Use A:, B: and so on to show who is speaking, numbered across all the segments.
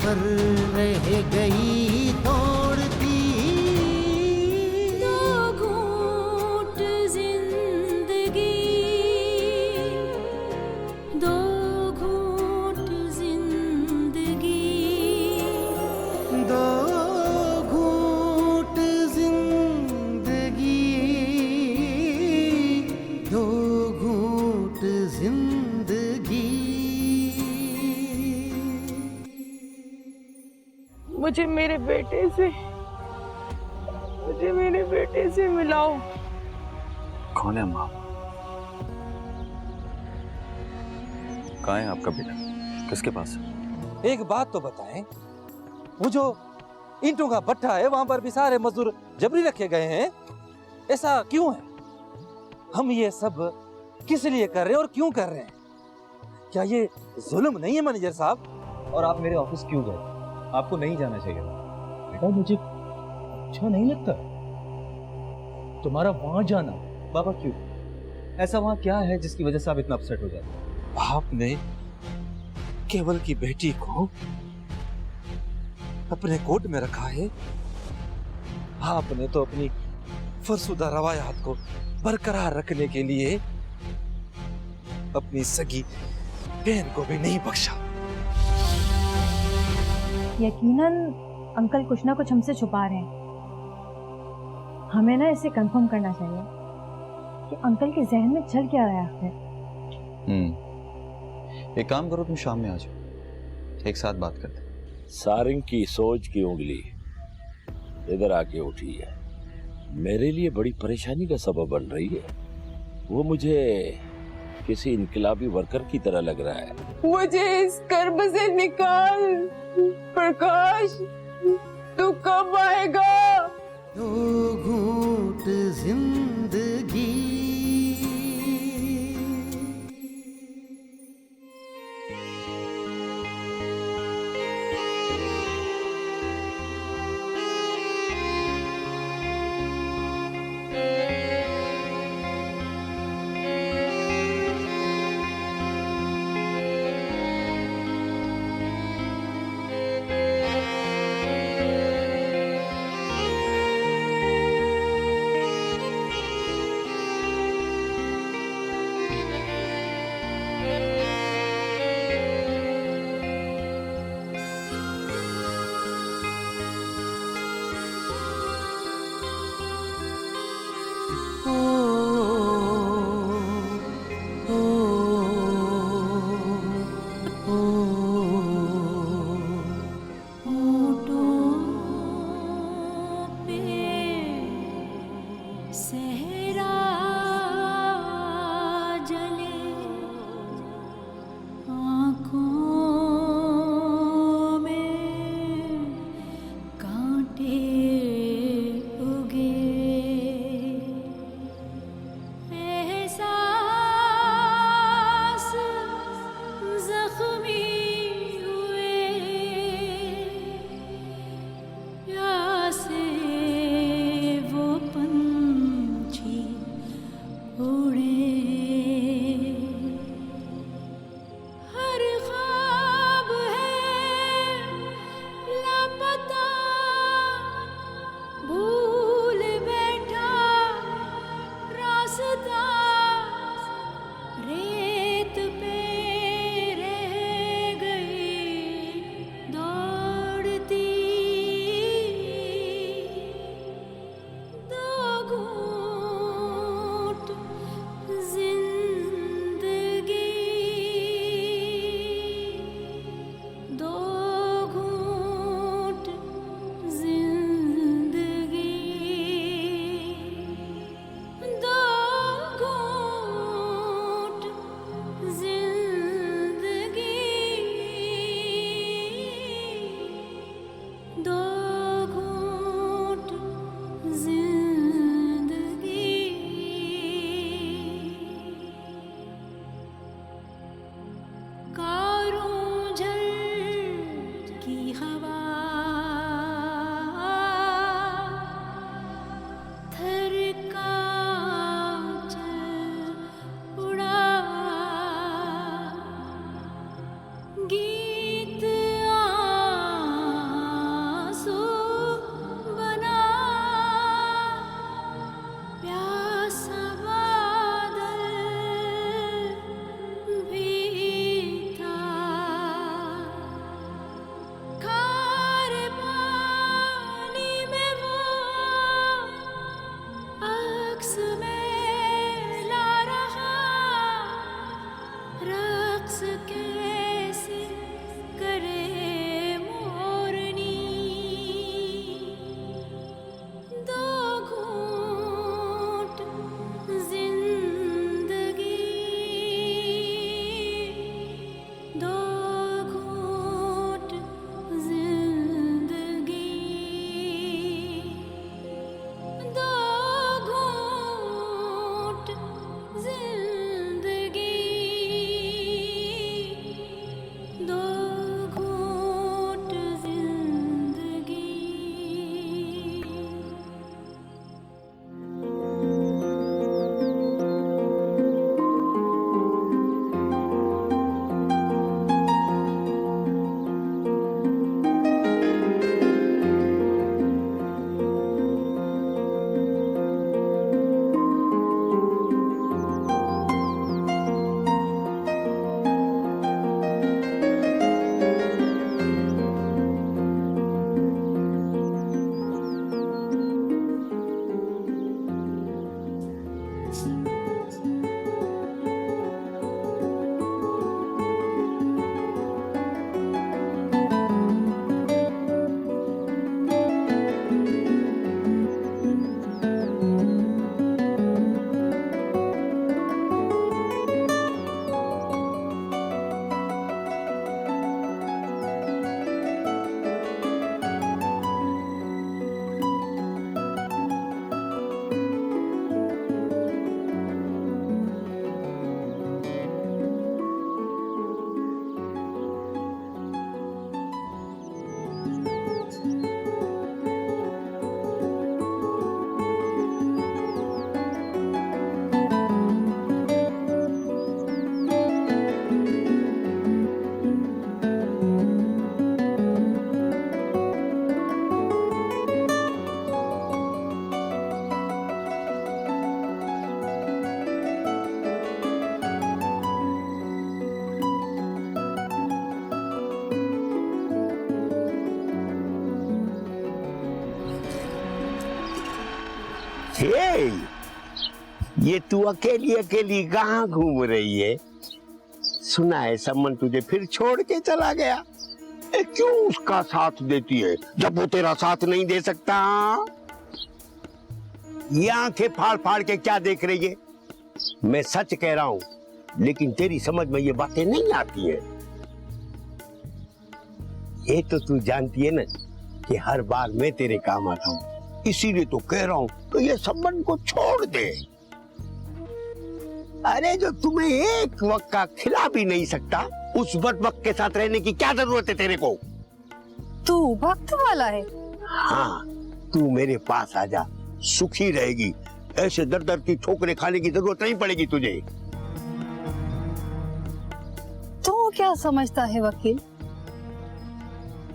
A: पर रह गई तोड़ती।
B: दो घूंट जिंदगी, दो घूंट जिंदगी,
A: दो घूंट जिंदगी, दो घूंट जिंदगी।
C: मुझे मेरे बेटे से मिलाओ।
D: कौन है माँ? कहाँ है आपका बेटा? किसके पास है?
E: एक बात तो बताएं, वो जो ईंटों का भट्ठा है वहां पर भी सारे मजदूर जबरी रखे गए हैं, ऐसा क्यों है? हम ये सब किस लिए कर रहे हैं और क्यों कर रहे हैं? क्या ये जुल्म नहीं है मैनेजर साहब?
F: और आप मेरे ऑफिस क्यों गए? आपको नहीं जाना चाहिए था। बेटा मुझे अच्छा नहीं लगता तुम्हारा वहां जाना। बाबा क्यों? ऐसा वहां क्या है जिसकी वजह से आप इतना अपसेट हो जाते?
E: आपने केवल की बेटी को अपने कोर्ट में रखा है। आपने तो अपनी फरसुदा रवायात को बरकरार रखने के लिए अपनी सगी बहन को भी नहीं बख्शा।
G: यकीनन अंकल कुछ ना कुछ हमसे छुपा रहे हैं। हमें ना इसे कंफर्म करना चाहिए कि अंकल के जहन में चल क्या रहा है।
D: एक काम करो, तुम शाम में आ जाओ, एक साथ बात करते हैं।
H: सारंग की सोच की उंगली इधर आके उठी है, मेरे लिए बड़ी परेशानी का सबब बन रही है। वो मुझे किसी इनकलाबी वर्कर की तरह लग रहा है।
C: मुझे इस कर्ब से निकाल प्रकाश, तू कब आएगा?
A: दो घूंट जिंदगी।
B: दो
I: हे, ये तू अकेली अकेली कहाँ घूम रही है? सुना है समन तुझे फिर छोड़ के चला गया। क्यों उसका साथ देती है जब वो तेरा साथ नहीं दे सकता? ये आंखें फाड़ फाड़ के क्या देख रही है? मैं सच कह रहा हूं, लेकिन तेरी समझ में ये बातें नहीं आती है। ये तो तू जानती है ना कि हर बार मैं तेरे काम आता हूं, इसीलिए तो कह रहा हूं तो ये संबंध को छोड़ दे। अरे जो तुम्हें एक वक्त का खिला भी नहीं सकता, उस वक्त के साथ रहने की क्या जरूरत है तेरे को?
J: तू वक्त वाला है?
I: हाँ, तू मेरे पास आ जा, सुखी रहेगी। ऐसे दर दर की ठोकरें खाने की जरूरत नहीं पड़ेगी तुझे।
J: तू क्या समझता है वकील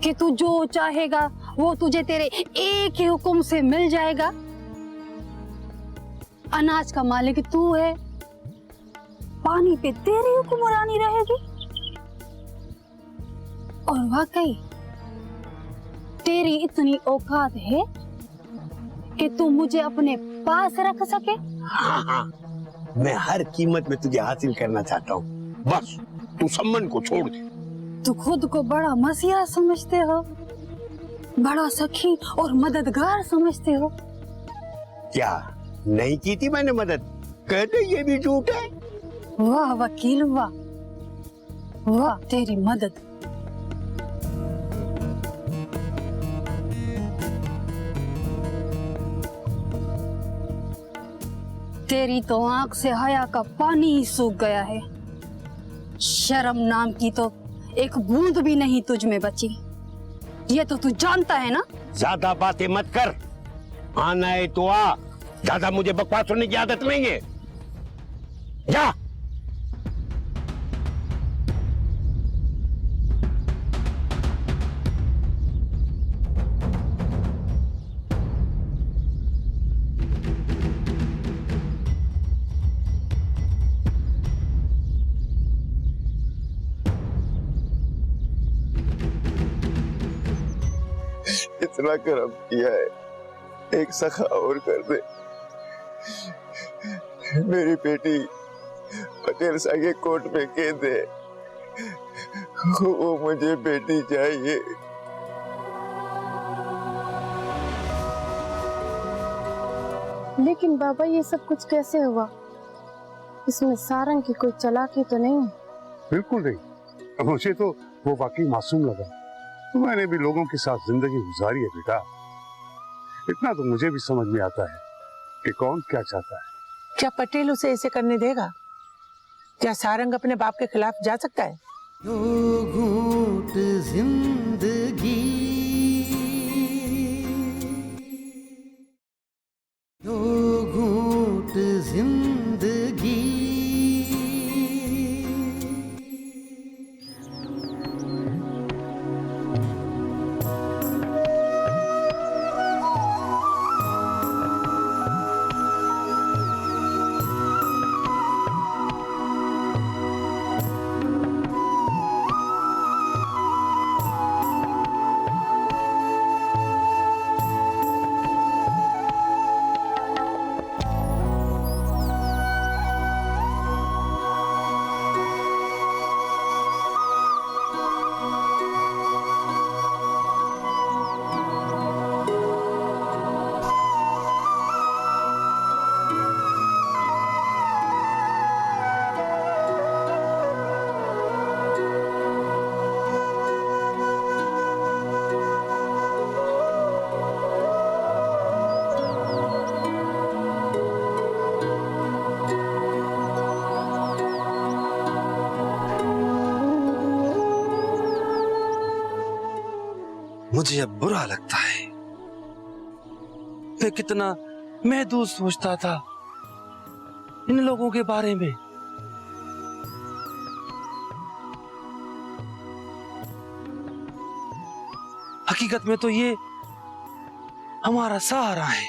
J: कि तू जो चाहेगा वो तुझे तेरे एक ही हुक्म से मिल जाएगा? अनाज का मालिक तू है, पानी पे तेरी हुक्मरानी रहेगी। और वाकई तेरी इतनी औकात है कि तू मुझे अपने पास रख सके?
I: हाँ, मैं हर कीमत में तुझे हासिल करना चाहता हूँ। बस तू सम्मन को छोड़ दे।
J: तू खुद को बड़ा मसीहा समझते हो, बड़ा सखी और मददगार समझते हो।
I: क्या नहीं की थी मैंने मदद? कहते ये भी झूठ है।
J: वाह वकील वाह, वाह तेरी मदद। तेरी तो आंख से हया का पानी ही सूख गया है। शर्म नाम की तो एक बूंद भी नहीं तुझ में बची। ये तो तू जानता है ना।
I: ज्यादा बातें मत कर, आना है तो आ, ज्यादा मुझे बकवास सुनने की आदत नहीं है। जा।
K: इतना करम किया है, एक सखा और कर दे। मेरी बेटी पटेल साहब के कोर्ट में कैद है, वो मुझे बेटी चाहिए।
C: लेकिन बाबा ये सब कुछ कैसे हुआ? इसमें सारंग की कोई चालाकी तो नहीं है?
L: बिल्कुल नहीं, मुझे तो वो वाकई मासूम लगा। मैंने भी लोगों के साथ जिंदगी गुजारी है बेटा। इतना तो मुझे भी समझ में आता है कि कौन क्या चाहता है।
M: क्या पटेल उसे ऐसे करने देगा? क्या सारंग अपने बाप के खिलाफ जा सकता है?
A: दो घूंट जिंदगी, दो घूंट जिंदगी,
E: मुझे अब बुरा लगता है। मैं कितना महदूद सोचता था इन लोगों के बारे में। हकीकत में तो ये हमारा सहारा है,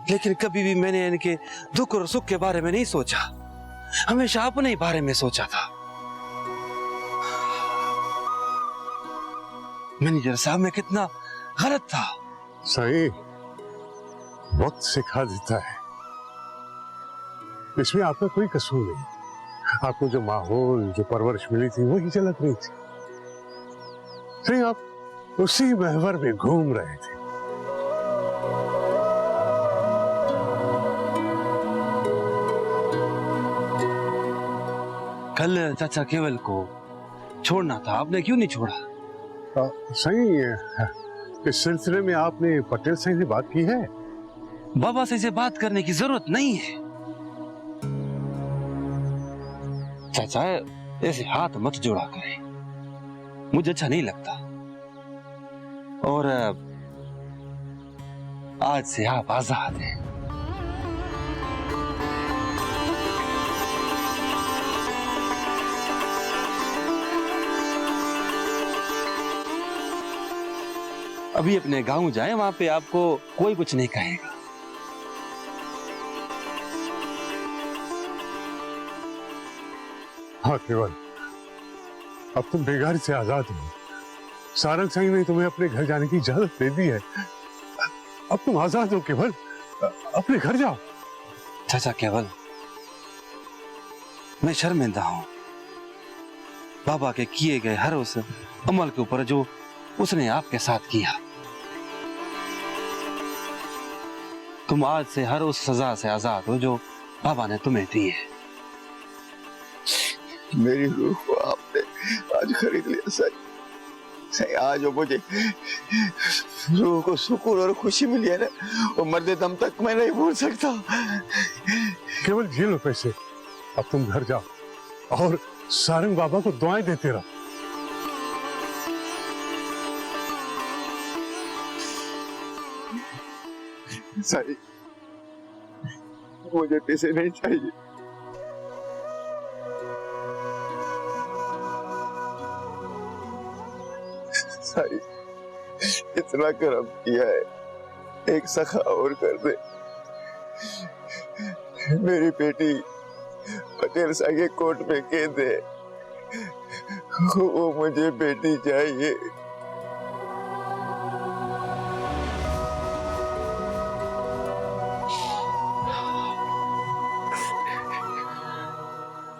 E: लेकिन कभी भी मैंने इनके दुख और सुख के बारे में नहीं सोचा। हमेशा अपने बारे में सोचा था। मैनेजर साहब, मैं कितना गलत था।
L: सही, वक्त सिखा देता है, इसमें आपका कोई कसूर नहीं। आपको जो माहौल, जो परवरिश मिली थी वही झलक रही थी। नहीं, आप उसी महवर में घूम रहे थे।
N: कल चाचा केवल को छोड़ना था, आपने क्यों नहीं छोड़ा?
L: सही है। इस सिलसिले में आपने पटेल साहब से बात की है?
N: बाबा से इसे बात करने की जरूरत नहीं है। चाचा ऐसे हाथ मत जोड़ा करें, मुझे अच्छा नहीं लगता। और आज से आप आजाद हैं। अभी अपने गांव जाएं, वहां पे आपको कोई कुछ नहीं कहेगा।
L: हाँ केवल, अब तुम बेगारी से आजाद हो। सारंग सिंह ने तुम्हें अपने घर जाने की इजाजत दे दी है। अब तुम आजाद हो केवल, अपने घर जाओ।
N: चाचा केवल, मैं शर्मिंदा हूं बाबा के किए गए हर उस अमल के ऊपर जो उसने आपके साथ किया। तुम आज से हर उस सजा से आजाद हो जो बाबा ने तुम्हें दी है।
K: मेरी रूह को आपने आज खरीद लिया सही। सही, आज वो मुझे रूह को सुकून और खुशी मिली है ना, वो मरते दम तक मैं नहीं भूल सकता।
L: केवल ये लो पैसे, अब तुम घर जाओ और सारंग बाबा को दुआएं देते रहो।
K: सही, मुझे पैसे नहीं चाहिए। सही, इतना करम किया है, एक सखा और कर दे। मेरी बेटी पटेल साहब के कोर्ट में कैद है, वो मुझे बेटी चाहिए।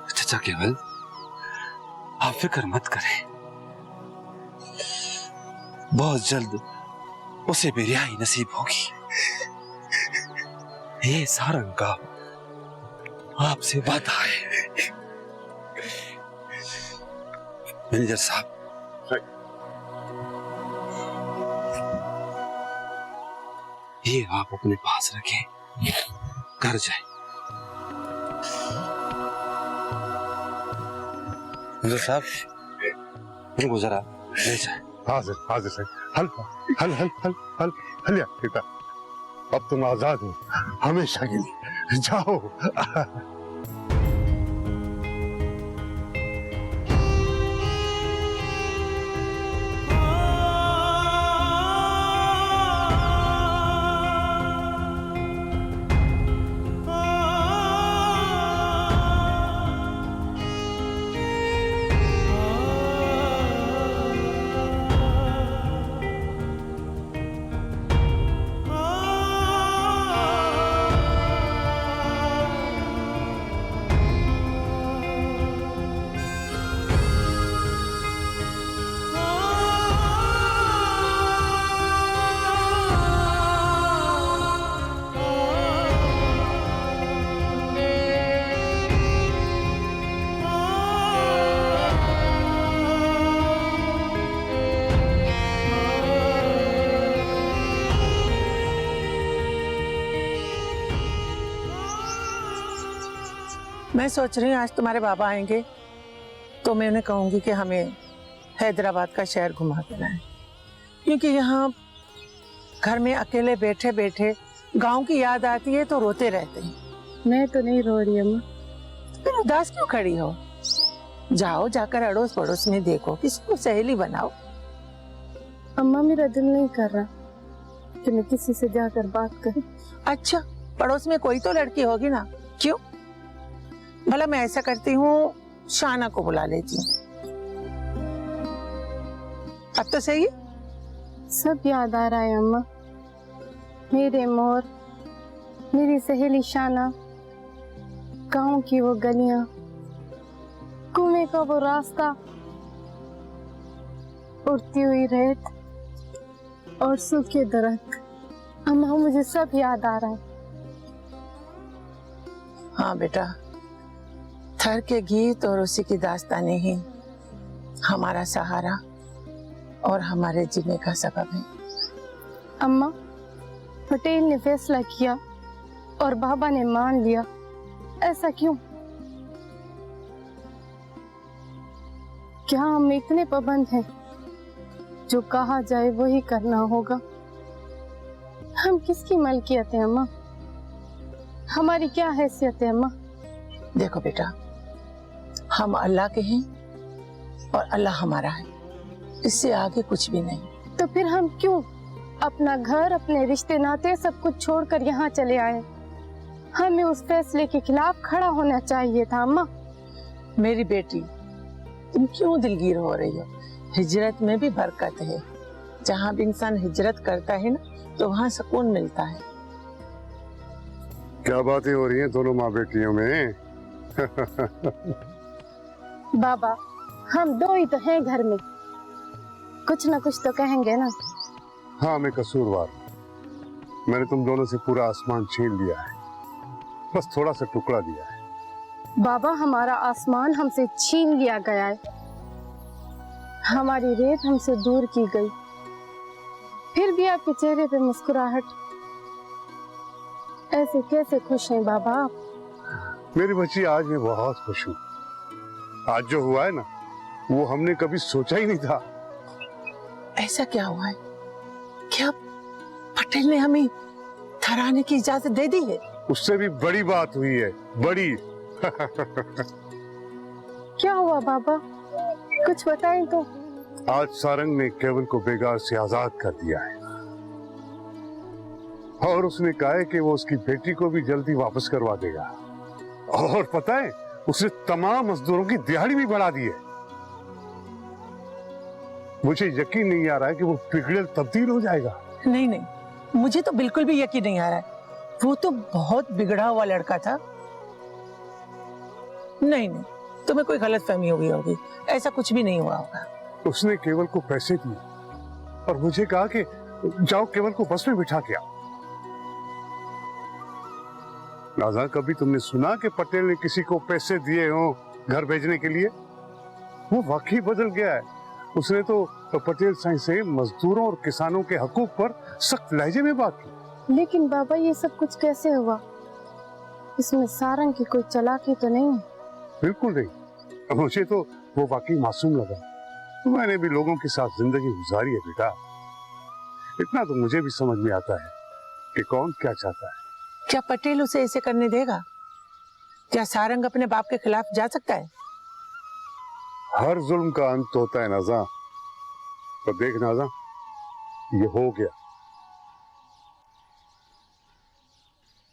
N: चाचा केवल, आप फिक्र मत करें, बहुत जल्द उसे भी रिहाई नसीब होगी। ये सारंग का आपसे वादा है। मैनेजर साहब, ये आप अपने पास रखें, घर जाए। मैनेजर साहब, इनको जरा ले जाए।
L: हाजिर हाजिर सही। हल हल हल हल हल हलिया बेटा, अब तुम आजाद हो हमेशा के लिए। जाओ।
M: मैं सोच रही हूँ आज तुम्हारे बाबा आएंगे तो मैं उन्हें कहूंगी कि हमें हैदराबाद का शहर घुमा के लाएं, क्योंकि यहाँ घर में अकेले बैठे बैठे गांव की याद आती है तो रोते रहते हैं।
C: मैं तो नहीं रो रही अम्मा।
M: फिर उदास क्यों खड़ी हो? जाओ, जाकर अड़ोस पड़ोस में देखो, किसी को सहेली बनाओ।
C: अम्मा, मेरा दिल नहीं कर रहा कि मैं किसी से जाकर बात करूं।
M: अच्छा, पड़ोस में कोई तो लड़की होगी ना, क्यों? भला मैं ऐसा करती हूँ, शाना को बुला लेती हूँ। अब तो सही है।
C: सब याद आ रहा है अम्मा, मेरे मोर, मेरी सहेली शाना, गांव की वो गलियां, कुएं का वो रास्ता, उड़ती हुई रेत और सूखे दरख्त। अम्मा मुझे सब याद आ रहा है।
M: हाँ बेटा, थर के गीत और उसी की दास्तानें ही हमारा सहारा और हमारे जीने का सबब है।
C: अम्मा, पटेल ने फैसला किया और बाबा ने मान लिया, ऐसा क्यों? क्या हम इतने पाबंद हैं? जो कहा जाए वही करना होगा। हम किसकी मलकियत है अम्मा? हमारी क्या हैसियत है अम्मा?
M: देखो बेटा, हम अल्लाह के हैं और अल्लाह हमारा है, इससे आगे कुछ भी नहीं।
C: तो फिर हम क्यों अपना घर, अपने रिश्ते नाते सब कुछ छोड़कर यहाँ चले आए? हमें उस फैसले के खिलाफ खड़ा होना चाहिए था अम्मा।
M: मेरी बेटी, तुम क्यों दिलगीर हो रही हो? हिजरत में भी बरकत है। जहाँ भी इंसान हिजरत करता है ना, तो वहाँ सुकून मिलता है।
L: क्या बातें हो रही हैं दोनों माँ बेटियों में?
C: बाबा, हम दो ही तो हैं घर में, कुछ ना कुछ तो कहेंगे ना।
L: हाँ, मैं कसूरवार हूं। मैंने तुम दोनों से पूरा आसमान छीन लिया है, बस थोड़ा सा टुकड़ा दिया है।
C: बाबा, हमारा आसमान हमसे छीन लिया गया है, हमारी रेत हमसे दूर की गई, फिर भी आपके चेहरे पे मुस्कुराहट। ऐसे कैसे खुश हैं बाबा आप?
L: मेरी बच्ची, आज मैं बहुत खुश हूँ। आज जो हुआ है ना, वो हमने कभी सोचा ही नहीं था।
M: ऐसा क्या हुआ है? क्या पटेल ने हमें थराने की इजाजत दे दी है?
L: उससे भी बड़ी बात हुई है, बड़ी।
C: क्या हुआ बाबा, कुछ बताएं तो।
L: आज सारंग ने केवल को बेगार से आजाद कर दिया है और उसने कहा है कि वो उसकी बेटी को भी जल्दी वापस करवा देगा। और पता है, उसने तमाम मजदूरों की दिहाड़ी भी बढ़ा दी है। मुझे यकीन नहीं आ रहा है कि वो बिगड़ेल तब्दील हो जाएगा।
M: नहीं नहीं, मुझे तो बिल्कुल भी यकीन नहीं आ रहा है। वो तो बहुत बिगड़ा हुआ लड़का था। नहीं नहीं, तुम्हें कोई गलतफहमी हुई होगी, ऐसा कुछ भी नहीं हुआ होगा।
L: उसने केवल को पैसे दिए और मुझे कहा कि जाओ केवल को बस में बिठा के आओ। राजा, कभी तुमने सुना कि पटेल ने किसी को पैसे दिए हो घर भेजने के लिए? वो वाकई बदल गया है। उसने तो पटेल साईं से मजदूरों और किसानों के हकूक पर सख्त लहजे में बात की।
C: लेकिन बाबा, ये सब कुछ कैसे हुआ? इसमें सारंग की कोई चालाकी तो नहीं है?
L: बिल्कुल नहीं। मुझे तो वो वाकई मासूम लगा। मैंने भी लोगों के साथ जिंदगी गुजारी है बेटा। इतना तो मुझे भी समझ में आता है कि कौन क्या चाहता है।
M: क्या पटेल उसे ऐसे करने देगा? क्या सारंग अपने बाप के खिलाफ जा सकता है?
L: हर जुल्म का अंत होता है नाजा। तो देख नाजा, ये हो गया,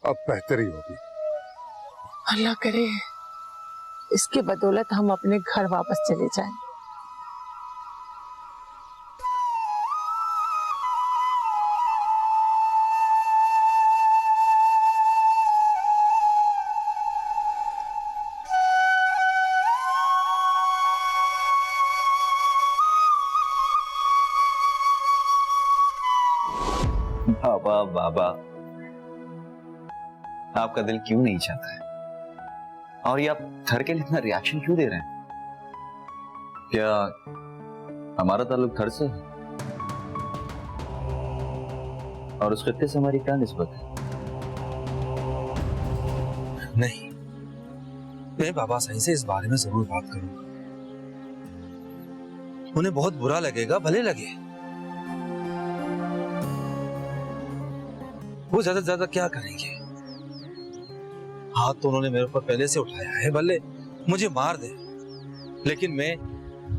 L: अब बेहतरी होगी।
M: अल्लाह करे इसके बदौलत हम अपने घर वापस चले जाएं।
D: बाबा बाबा, आपका दिल क्यों नहीं चाहता है? और ये आप थर के लिए इतना रिएक्शन क्यों दे रहे हैं? क्या हमारा ताल्लुक थर से है? और उस खित्ते से हमारी क्या निस्बत है?
N: नहीं, मैं बाबा साईं से इस बारे में जरूर बात करूंगा। उन्हें बहुत बुरा लगेगा, भले लगे। वो ज्यादा से ज्यादा क्या करेंगे? हाथ तो उन्होंने मेरे ऊपर पहले से उठाया है, भले मुझे मार दे, लेकिन मैं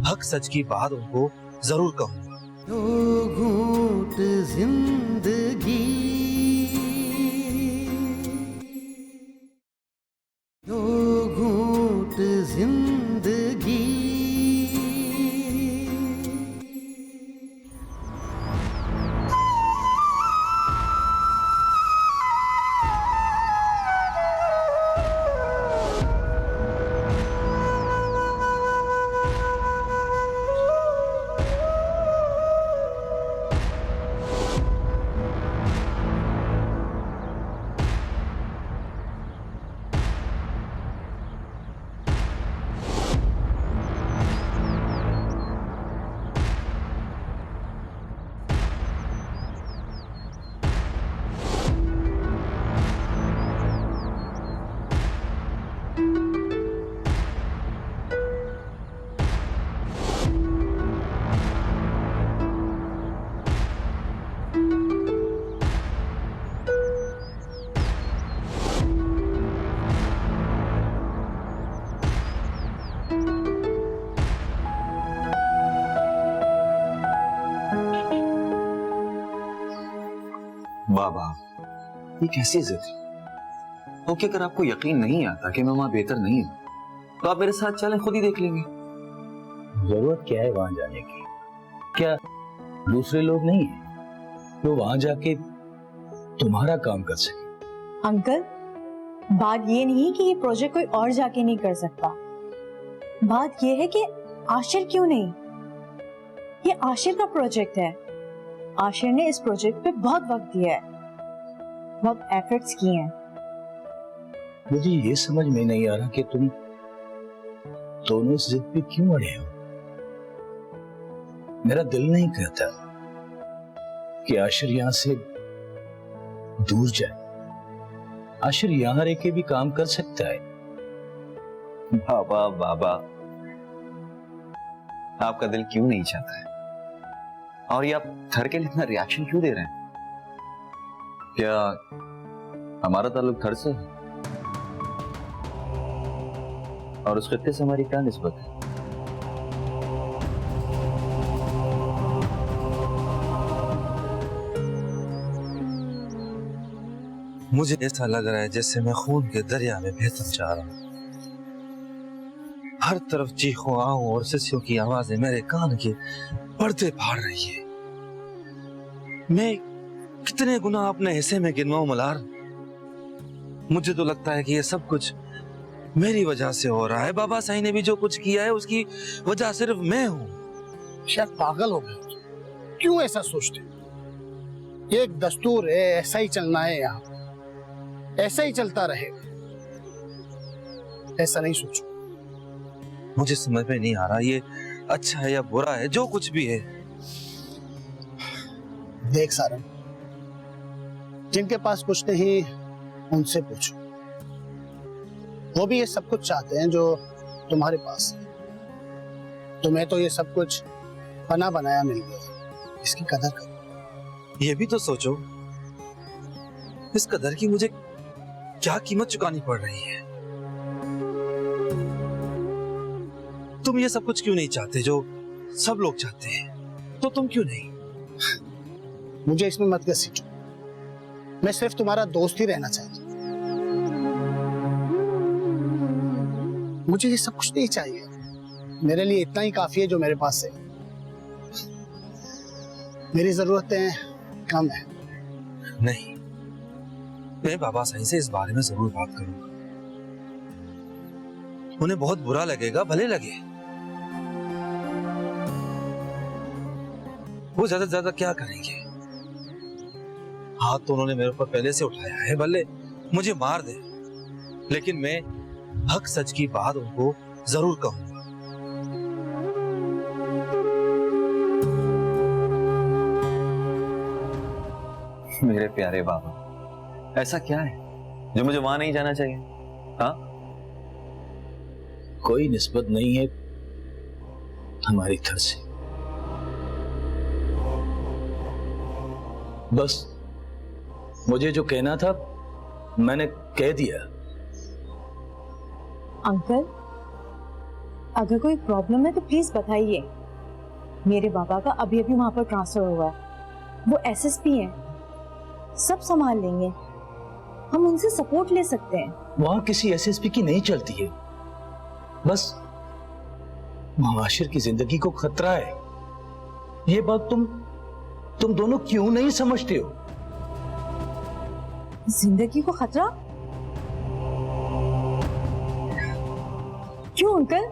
N: हक सच की बात उनको जरूर कहूंगा।
A: दो घूंट जिंदगी, दो घूंट जिंदगी,
D: बाबा, ये कैसी जिद है? ओके, अगर आपको यकीन नहीं आता कि मैं वहां बेहतर नहीं हूं, तो आप मेरे साथ चलें, खुद ही देख लेंगे।
F: जरूरत क्या है वहां जाने की? क्या दूसरे लोग नहीं है तो वहां जाके तुम्हारा काम कर सके?
G: अंकल, बात ये नहीं कि ये प्रोजेक्ट कोई और जाके नहीं कर सकता। बात ये है कि आशिर क्यों नहीं? ये आशिर का प्रोजेक्ट है। आशिर ने इस प्रोजेक्ट पे बहुत वक्त दिया है, बहुत एफर्ट्स किए हैं।
F: मुझे ये समझ में नहीं आ रहा कि तुम दोनों इस जिद पे क्यों अड़े हो। मेरा दिल नहीं कहता कि आशिर यहां से दूर जाए। आशिर यहां रह के भी काम कर सकता है।
D: बाबा बाबा, आपका दिल क्यों नहीं चाहता है? और ये आप थर के लिए इतना रिएक्शन क्यों दे रहे हैं? क्या हमारा ताल्लुक थर से है? और उस खित्ते से हमारी क्या निस्बत है?
N: मुझे ऐसा लग रहा है जैसे मैं खून के दरिया में बहता जा रहा हूं। हर तरफ चीखों आओ और सिस्सियों की आवाजें मेरे कान के पर्दे फाड़ रही है। मैं कितने गुनाह अपने हिस्से में गिनवाऊं मलार। मुझे तो लगता है कि ये सब कुछ मेरी वजह से हो रहा है। बाबा साईं ने भी जो कुछ किया है उसकी वजह सिर्फ मैं हूं।
O: शायद पागल हो गए, क्यों ऐसा सोचते? ये एक दस्तूर है, ऐसा ही चलना है, यहाँ ऐसा ही चलता रहेगा। ऐसा नहीं सोचो।
N: मुझे समझ में नहीं आ रहा ये अच्छा है या बुरा है, जो कुछ भी है।
O: देख सारंग, जिनके पास कुछ नहीं उनसे पूछो। वो भी ये सब कुछ चाहते हैं जो तुम्हारे पास है। तुम्हें तो ये सब कुछ बना बनाया मिल गया, इसकी कदर करो।
N: ये भी तो सोचो, इस कदर की मुझे क्या कीमत चुकानी पड़ रही है। तुम ये सब कुछ क्यों नहीं चाहते जो सब लोग चाहते हैं? तो तुम क्यों नहीं?
O: मुझे इसमें मत घसीटो। मैं सिर्फ तुम्हारा दोस्त ही रहना चाहता हूं। मुझे ये सब कुछ नहीं चाहिए। मेरे लिए इतना ही काफी है जो मेरे पास है। मेरी जरूरतें कम है।
N: नहीं, मैं बाबा साईं से इस बारे में जरूर बात करूंगा। उन्हें बहुत बुरा लगेगा, भले लगे। वो ज्यादा से ज्यादा क्या करेंगे? हाथ तो उन्होंने मेरे ऊपर पहले से उठाया है, भले मुझे मार दे, लेकिन मैं हक सच की बात उनको जरूर कहूंगा।
D: मेरे प्यारे बाबा, ऐसा क्या है जो मुझे वहां नहीं जाना चाहिए? हाँ,
F: कोई निस्बत नहीं है हमारी तरफ से। बस मुझे जो कहना था मैंने कह दिया।
G: अंकल, अगर कोई प्रॉब्लम है तो प्लीज बताइए। मेरे बाबा का अभी अभी वहां पर ट्रांसफर हुआ है। वो एसएसपी हैं, सब संभाल लेंगे। हम उनसे सपोर्ट ले सकते हैं।
F: वहां किसी एसएसपी की नहीं चलती है। बस मुआशिर की जिंदगी को खतरा है। ये बात तुम दोनों क्यों नहीं समझते हो?
G: जिंदगी को खतरा? क्यों अंकल,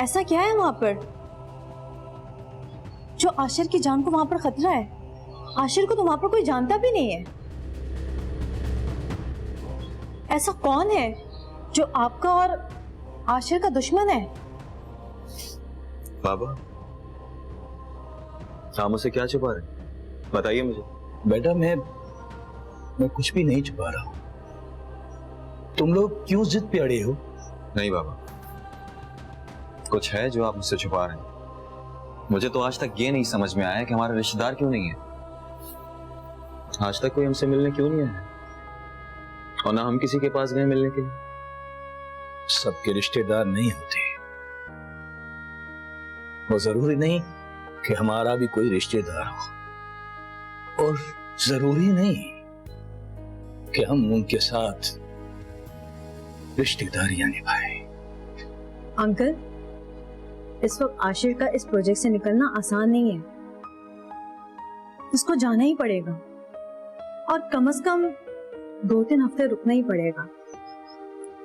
G: ऐसा क्या है वहां पर जो आशिर की जान को वहां पर खतरा है? आशिर को तो वहां पर कोई जानता भी नहीं है। ऐसा कौन है जो आपका और आशिर का दुश्मन है?
D: बाबा, आप मुझसे क्या छुपा रहे हैं? बताइए मुझे।
F: बेटा, मैं कुछ भी नहीं छुपा रहा हूं। तुम लोग क्यों जिद पे अड़े हो?
D: नहीं बाबा, कुछ है जो आप मुझसे छुपा रहे हैं। मुझे तो आज तक ये नहीं समझ में आया कि हमारे रिश्तेदार क्यों नहीं है। आज तक कोई हमसे मिलने क्यों नहीं आया, और ना हम किसी के पास गए मिलने के लिए।
F: सबके रिश्तेदार नहीं होते। वो जरूरी नहीं कि हमारा भी कोई रिश्तेदार हो। और
P: जरूरी नहीं कि हम उनके साथ रिश्तेदारियां निभाएं।
G: अंकल, इस वक्त आशिर का इस प्रोजेक्ट से निकलना आसान नहीं है। उसको जाना ही पड़ेगा और कम से कम 2-3 हफ्ते रुकना ही पड़ेगा।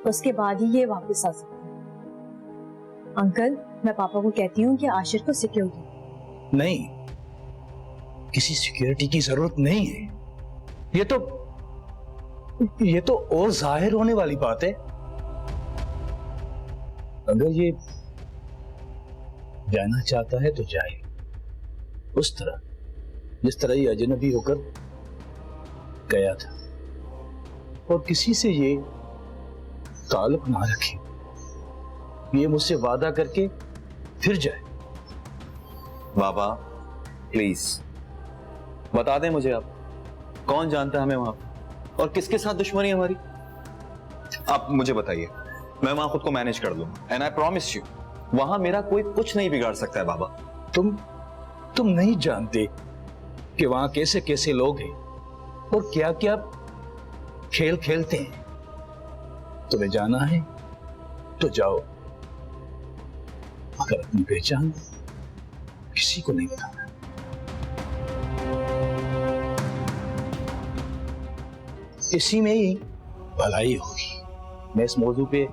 G: उसके बाद ही ये वापस आ सकता है। अंकल, मैं पापा को कहती हूँ कि आशिर को सिक्योरिटी
P: नहीं, किसी सिक्योरिटी की जरूरत नहीं है। ये तो और जाहिर होने वाली बात है। अगर ये जाना चाहता है तो जाए, उस तरह जिस तरह ये अजनबी होकर गया था, और किसी से ये ताल्लुक ना रखे। ये मुझसे वादा करके फिर जाए।
D: बाबा प्लीज बता दें मुझे, आप कौन जानता है हमें वहां और किसके साथ दुश्मनी है हमारी। आप मुझे बताइए, मैं वहां खुद को मैनेज कर लूंगा। एंड आई प्रॉमिस यू, वहां मेरा कोई कुछ नहीं बिगाड़ सकता है बाबा।
P: तुम नहीं जानते कि वहां कैसे कैसे लोग हैं और क्या क्या खेल खेलते हैं। तुम्हें जाना है तो जाओ, मगर अपनी पहचान किसी को नहीं बताना। इसी में ही भलाई होगी। मैं इस मौजू पे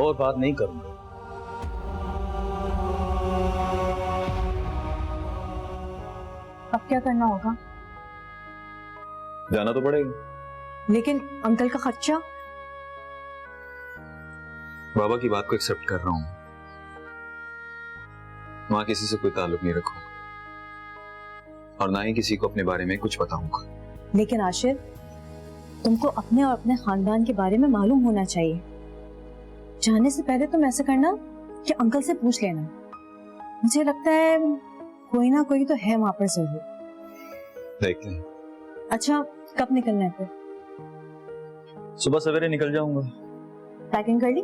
P: और बात नहीं करूंगा।
G: अब क्या करना होगा?
D: जाना तो पड़ेगा।
G: लेकिन अंकल का खर्चा?
D: बाबा की बात को एक्सेप्ट कर रहा हूं। वहां किसी से कोई ताल्लुक नहीं रखूंगा और ना ही किसी को अपने बारे में कुछ बताऊंगा।
G: लेकिन आशिर, तुमको अपने और अपने खानदान के बारे में मालूम होना चाहिए। जाने से पहले तुम ऐसा करना कि अंकल से पूछ लेना। मुझे लगता है कोई ना कोई तो है वहां पर जरूर।
D: देखते हैं।
G: अच्छा, कब निकलना है फिर?
D: सुबह सवेरे निकल जाऊंगा।
G: पैकिंग कर ली?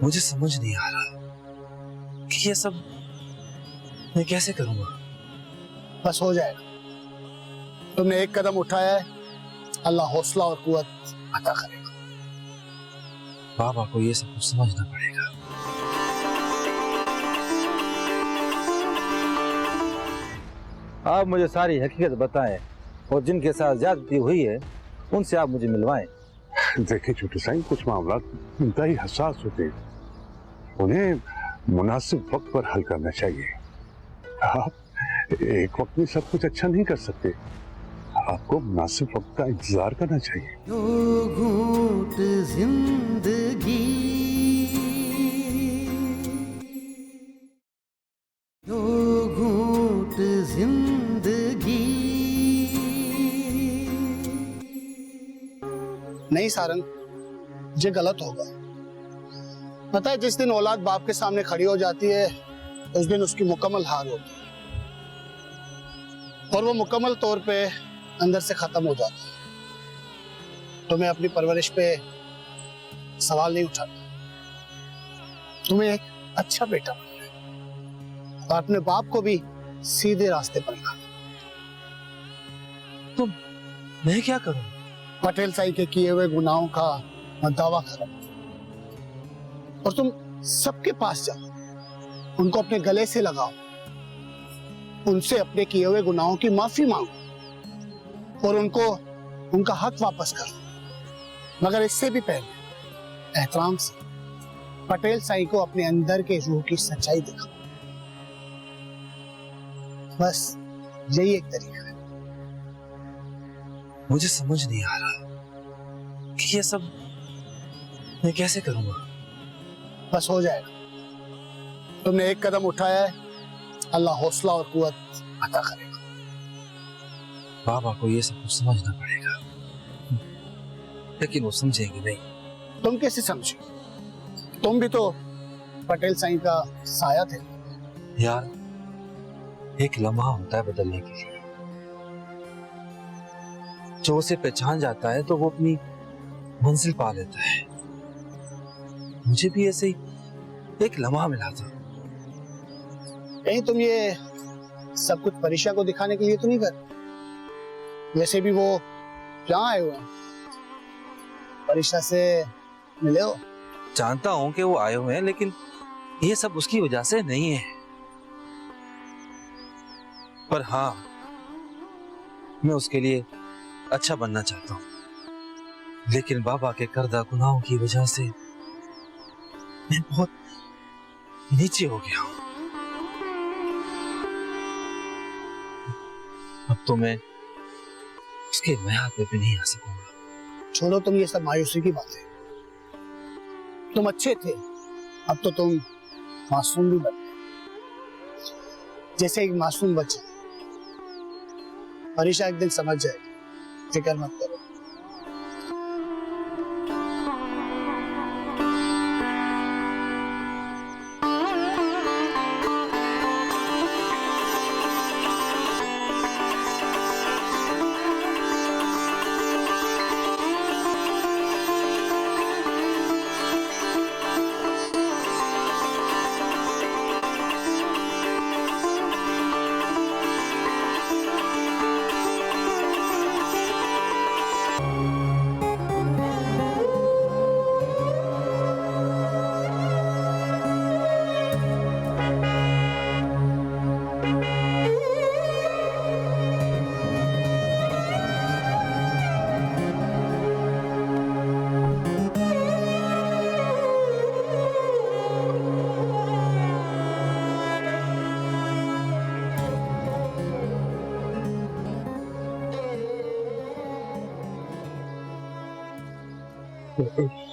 N: मुझे समझ नहीं आ रहा कि ये सब मैं कैसे करूंगा।
O: बस हो जाएगा। तुमने एक कदम उठाया है, अल्लाह हौसला और कुव्वत अता करेगा।
N: बाबा को ये सब कुछ समझना पड़ेगा।
E: आप मुझे सारी हकीकत बताएं और जिनके साथ ज्यादती हुई है उनसे आप मुझे मिलवाएं।
L: देखिए छोटे साईं, कुछ मामला इंतहाई हसास होते हैं, उन्हें मुनासिब वक्त पर हल करना चाहिए। आप एक वक्त में सब कुछ अच्छा नहीं कर सकते, आपको मुनासिब वक्त का इंतजार करना चाहिए।
A: दो घूंट जिंदगी, दो घूंट जिंदगी।
O: नहीं सारंग, ये गलत होगा। पता है, जिस दिन औलाद बाप के सामने खड़ी हो जाती है उस दिन उसकी मुकम्मल हार होती है और वो मुकम्मल तौर पे अंदर से खत्म हो जाती है। तुम्हें अपनी परवरिश पे सवाल नहीं उठाना। तुम्हें एक अच्छा बेटा बनना है और अपने बाप को भी सीधे रास्ते पर लाना।
N: तो मैं क्या करूं?
O: पटेल साई के किए हुए गुनाहों का दावा करो और तुम सबके पास जाओ, उनको अपने गले से लगाओ, उनसे अपने किए हुए गुनाहों की माफी मांगो और उनको उनका हक वापस करो। मगर इससे भी पहले एहतराम से पटेल साई को अपने अंदर के रूह की सच्चाई दिखाओ। बस यही एक तरीका है।
N: मुझे समझ नहीं आ रहा कि ये सब मैं कैसे करूंगा।
O: बस हो जाएगा। तुमने एक कदम उठाया है, अल्लाह हौसला और कुव्वत अता करेगा।
N: बाबा को ये सब कुछ समझना पड़ेगा, लेकिन वो समझेंगे नहीं।
O: तुम कैसे समझे? तुम भी तो पटेल साईं का साया थे।
N: यार, एक लम्हा होता है बदलने के लिए। जो उसे पहचान जाता है तो वो अपनी मंजिल पा लेता है। मुझे भी ऐसे ही एक लम्हा मिला था।
O: कहीं तुम ये सब कुछ परीक्षा को दिखाने के लिए तो नहीं कर? वैसे भी वो यहाँ आए हुए हैं, परीक्षा से मिले हो?
N: जानता हूं कि वो आए हुए हैं, लेकिन ये सब उसकी वजह से नहीं है। पर हाँ, मैं उसके लिए अच्छा बनना चाहता हूं, लेकिन बाबा के करदा गुनाहों की वजह से मैं बहुत नीचे हो गया हूं। अब तो मैं उसके महल पे भी नहीं आ सकूंगा।
O: छोड़ो तुम ये सब मायूसी की बातें। तुम अच्छे थे, अब तो तुम मासूम भी बन गए, जैसे एक मासूम बच्चा। परीक्षा एक दिन समझ जाएगी, फिक्र मत करो।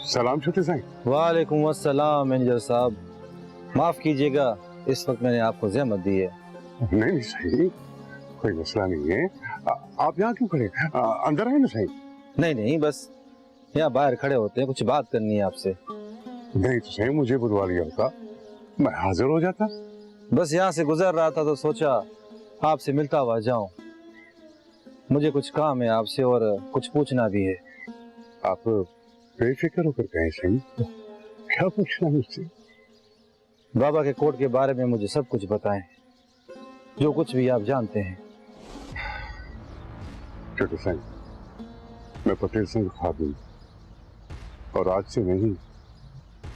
L: सलाम छोटे साईं।
F: वालेकुम अस्सलाम मैनेजर साहब, माफ कीजिएगा, इस वक्त मैंने आपको ज़हमत दी है।
L: नहीं सही, कोई मसला नहीं है। आप यहाँ क्यों खड़े? अंदर आए ना सही।
F: नहीं नहीं, बस यहाँ बाहर खड़े होते हैं, कुछ बात करनी है आपसे।
L: नहीं तो सही, मुझे बुलवा लिया होता, मैं हाजिर हो जाता।
F: बस यहाँ से गुजर रहा था तो सोचा आपसे मिलता हुआ जाऊं। मुझे कुछ काम है आपसे और कुछ पूछना भी है।
L: आप बेफिक्र होकर कहें सही, क्या पूछना मुझसे?
F: बाबा के कोर्ट के बारे में मुझे सब कुछ बताएं, जो कुछ भी आप जानते हैं।
L: छोटे साईं, मैं पटेल सिंह खादिम, और आज से नहीं,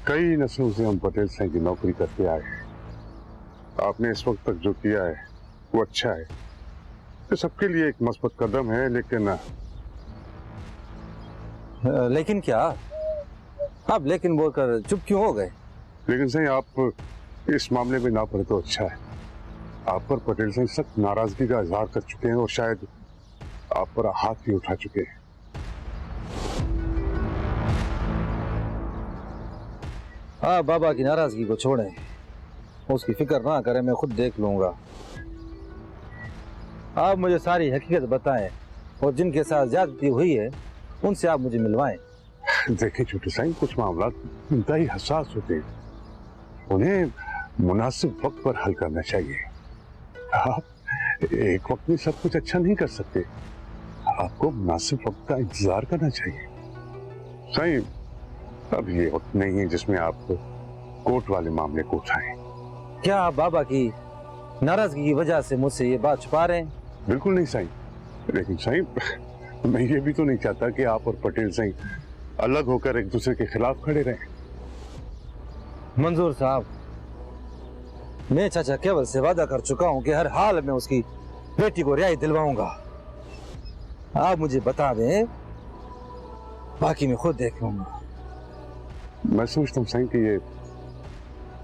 L: कई नस्लों से हम पटेल सिंह की नौकरी करते आए हैं। आपने इस वक्त तक जो किया है वो अच्छा है, तो सबके लिए एक मस्बत कदम है,
F: लेकिन क्या? आप लेकिन बोलकर चुप क्यों हो गए?
L: लेकिन सही, आप इस मामले में ना पड़े तो अच्छा है। आप पर पटेल सिंह सख्त नाराजगी का इजहार कर चुके हैं और शायद आप पर हाथ भी उठा चुके हैं।
F: आप बाबा की नाराजगी को छोड़ें, उसकी फिक्र ना करें, मैं खुद देख लूंगा। आप मुझे सारी हकीकत बताएं और जिनके साथ ज्यादती हुई है उनसे आप मुझे मिलवाएं।
L: देखिए छोटे साईं, कुछ मामला इंतहाई हसास होते हैं, उन्हें मुनासिब वक्त पर हल करना चाहिए। आप एक वक्त में सब कुछ अच्छा नहीं कर सकते, आपको मुनासिब वक्त का इंतजार करना चाहिए। साईं, अब ये वक्त नहीं है जिसमें आप कोर्ट वाले मामले को उठाएं।
F: क्या आप बाबा की नाराजगी की वजह से मुझसे ये बात छुपा रहे हैं?
L: बिल्कुल नहीं साईं, लेकिन साईं, मैं ये भी तो नहीं चाहता कि आप और पटेल सिंह अलग होकर एक दूसरे के खिलाफ खड़े रहें।
F: मंजूर साहब, मैं चाचा केवल से वादा कर चुका हूं कि हर हाल में उसकी बेटी को रिहाई दिलवाऊंगा। आप मुझे बता दें, बाकी मैं खुद देख लूंगा।
L: मैं सोचता हूँ साईं कि ये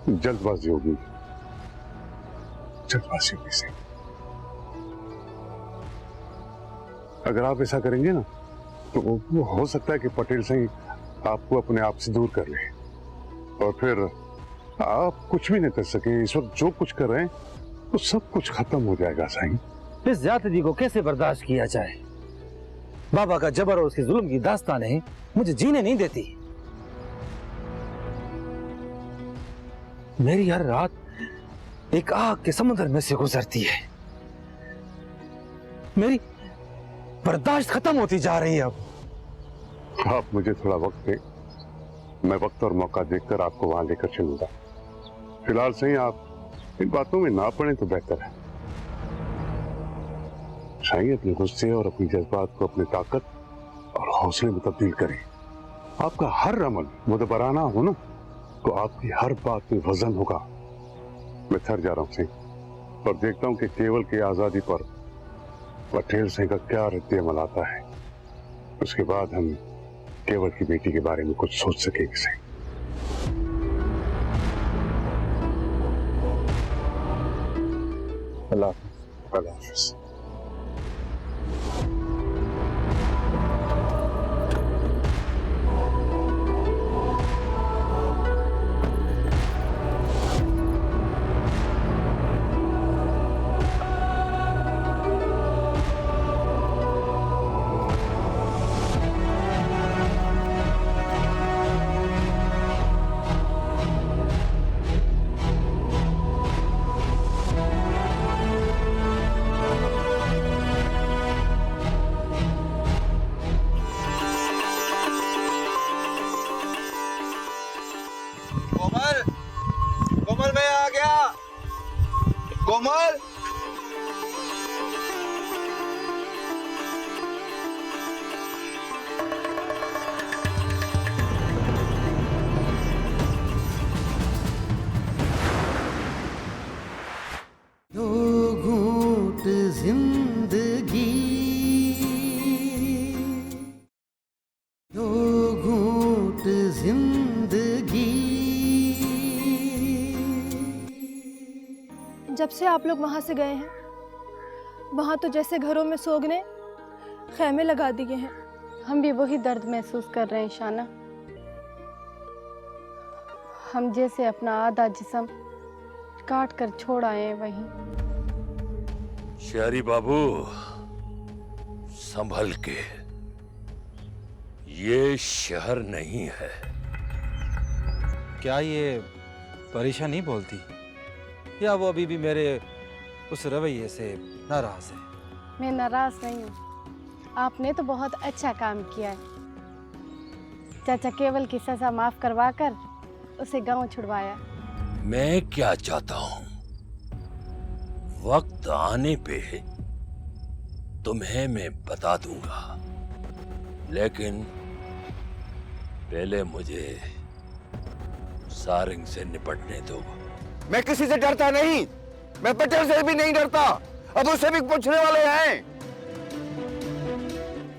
L: जल्दबाजी होगी, जल्दबाजी होगी साईं। अगर आप ऐसा करेंगे ना, तो वो हो सकता है कि पटेल सिंह आपको अपने आप से दूर कर ले और फिर आप कुछ भी नहीं कर सके। इस वक्त जो कुछ कर रहे हैं तो सब कुछ खत्म हो जाएगा साईं।
F: इस ज्यादती को कैसे बर्दाश्त किया जाए? बाबा का जबर और उसके जुल्म की दास्तानें मुझे जीने नहीं देती। मेरी हर रात एक आग के समुद्र में से गुजरती है। मेरी बर्दाश्त खत्म होती जा रही है। अब
L: आप मुझे थोड़ा वक्त दें, मैं वक्त और मौका देखकर आपको वहां लेकर चलूंगा। फिलहाल से ही आप इन बातों में ना पड़े तो बेहतर है। शाही अपने गुस्से और अपनी जज्बात को अपनी ताकत और हौसले में तब्दील करें। आपका हर अमल मुदबराना हो ना, तो आपकी हर बात में वजन होगा। मैं थक जा रहा हूं सिंह और देखता हूं कि केवल की आजादी पर पटेल सिंह का क्या रद्द अमल आता है। उसके बाद हम केवल की बेटी के बारे में कुछ सोच सकेंगे सिंह। अल्लाह हाफिज़।
K: कोमल, कोमल मैं आ गया। कोमल,
A: दो घूंट जिंदगी, दो घूंट जिंदगी।
Q: जब से आप लोग वहाँ से गए हैं, वहाँ तो जैसे घरों में सोगने खैमे लगा दिए हैं।
C: हम भी वही दर्द महसूस कर रहे हैं शाना। हम जैसे अपना आधा जिस्म काट कर छोड़ आए हैं वहीं।
H: शहरी बाबू, संभल के, ये शहर नहीं है।
E: क्या ये परेशान नहीं बोलती, या वो अभी भी मेरे उस रवैये से नाराज है?
C: मैं नाराज नहीं हूँ। आपने तो बहुत अच्छा काम किया है। चाचा केवल की सजा माफ करवा कर उसे गांव छुड़वाया।
H: मैं क्या चाहता हूं, वक्त आने पे तुम्हें मैं बता दूंगा, लेकिन पहले मुझे सारंग से निपटने दो।
K: मैं किसी से डरता नहीं, मैं पटेल से भी नहीं डरता। अब उससे भी पूछने वाले हैं।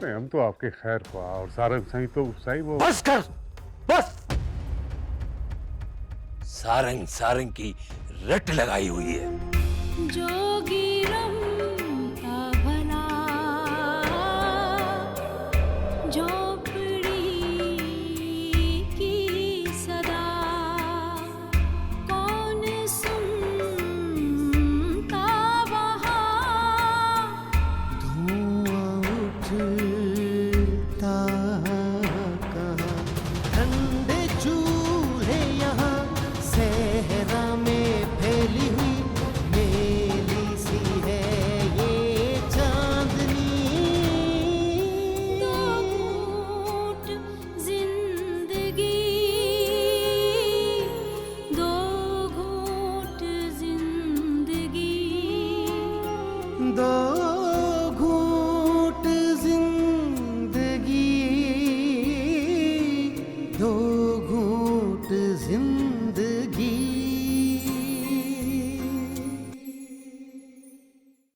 L: हम तो आपके खैर हुआ और सारंग सही तो सही वो।
H: बस कर, बस। सारंग सारंग की रट लगाई हुई है।
B: जोगी रमता भला, झोपड़ी की सदा कौन सुनता वहाँ।
A: धुआं उठता कहाँ, ठंडे चूल्हे यहाँ सहरा में फैली हुई मेली सी है ये चांदनी।
B: दो घूंट जिंदगी, दो घूंट जिंदगी।
A: दो घूंट जिंदगी, दो घूंट जिंदगी।